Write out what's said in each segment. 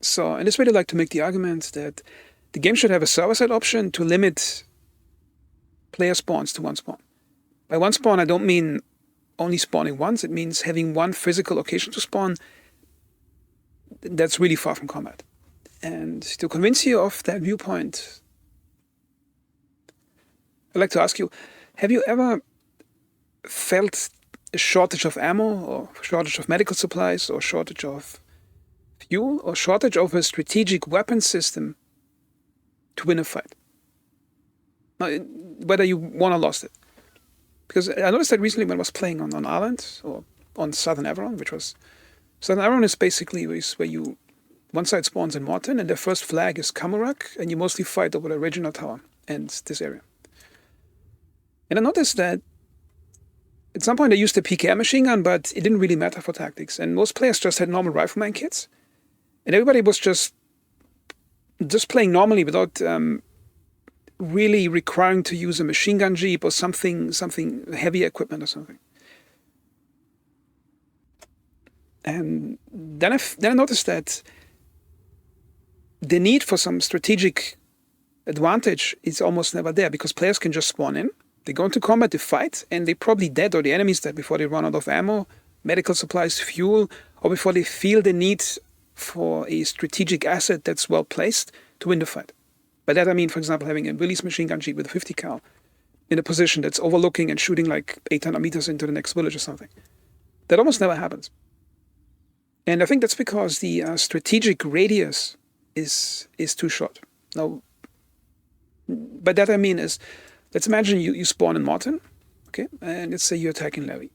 So in this way, they like to make the argument that the game should have a server-side option to limit player spawns to one spawn. By one spawn, I don't mean only spawning once. It means having one physical location to spawn. That's really far from combat. And to convince you of that viewpoint, I'd like to ask you, have you ever felt a shortage of ammo, or shortage of medical supplies, or shortage of fuel, or shortage of a strategic weapon system to win a fight? Now, whether you won or lost it. Because I noticed that recently when I was playing on Ireland, or on Southern Everon, which was... Southern Everon is basically where you... One side spawns in Morton, and their first flag is Kamurak, and you mostly fight over the original tower and this area. And I noticed that at some point I used a PKM machine gun, but it didn't really matter for tactics. And most players just had normal rifleman kits. And everybody was just playing normally without really requiring to use a machine gun jeep or something heavy equipment or something. And then I noticed that the need for some strategic advantage is almost never there, because players can just spawn in, they go into combat, they fight, and they're probably dead, or the enemy's dead before they run out of ammo, medical supplies, fuel, or before they feel the need for a strategic asset that's well placed to win the fight. By that I mean, for example, having a release machine gun jeep with a 50 cal in a position that's overlooking and shooting like 800 meters into the next village or something. That almost never happens. And I think that's because the strategic radius is too short. Now, by that I mean is, let's imagine you spawn in Morton, okay, and let's say you're attacking Levy.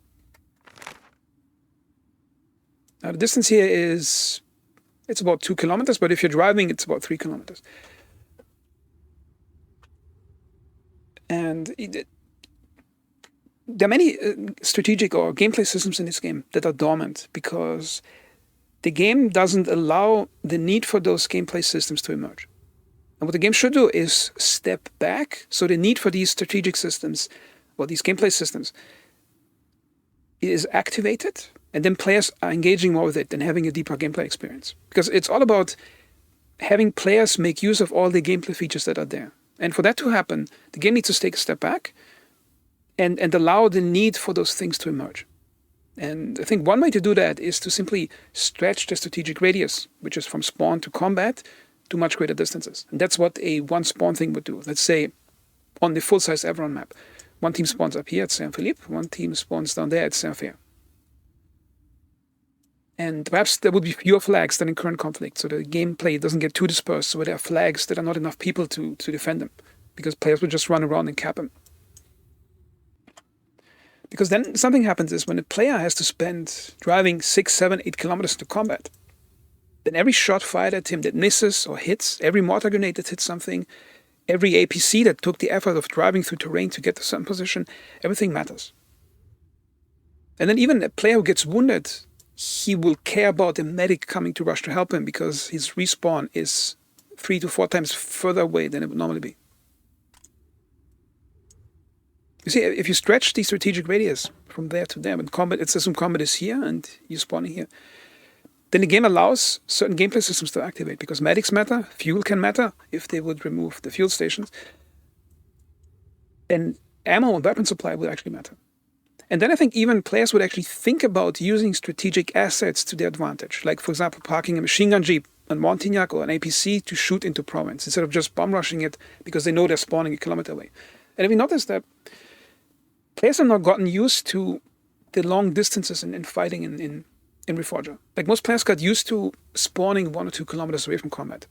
Now the distance here it's about 2 kilometers, but if you're driving, it's about 3 kilometers. And there are many strategic or gameplay systems in this game that are dormant, because the game doesn't allow the need for those gameplay systems to emerge. And what the game should do is step back, so the need for these strategic systems, or these gameplay systems, is activated, and then players are engaging more with it and having a deeper gameplay experience. Because it's all about having players make use of all the gameplay features that are there. And for that to happen, the game needs to take a step back and allow the need for those things to emerge. And I think one way to do that is to simply stretch the strategic radius, which is from spawn to combat, to much greater distances. And that's what a one spawn thing would do. Let's say on the full-size Everon map, one team spawns up here at Saint-Philippe, one team spawns down there at Saint-Fer. And perhaps there would be fewer flags than in current conflict, so the gameplay doesn't get too dispersed, so there are flags that are not enough people to defend them, because players would just run around and cap them. Because then something happens is, when a player has to spend driving 6, 7, 8 kilometers to combat, then every shot fired at him that misses or hits, every mortar grenade that hits something, every APC that took the effort of driving through terrain to get to some position, everything matters. And then even a player who gets wounded, he will care about a medic coming to rush to help him, because his respawn is 3 to 4 times further away than it would normally be. You see, if you stretch the strategic radius from there to there, and combat, let's assume combat is here and you're spawning here, then the game allows certain gameplay systems to activate, because medics matter, fuel can matter if they would remove the fuel stations, and ammo and weapon supply would actually matter. And then I think even players would actually think about using strategic assets to their advantage, like, for example, parking a machine gun jeep on Montignac or an APC to shoot into province, instead of just bomb rushing it because they know they're spawning a kilometer away. And we noticed that players have not gotten used to the long distances in fighting in Reforger. Like, most players got used to spawning 1 or 2 kilometers away from combat.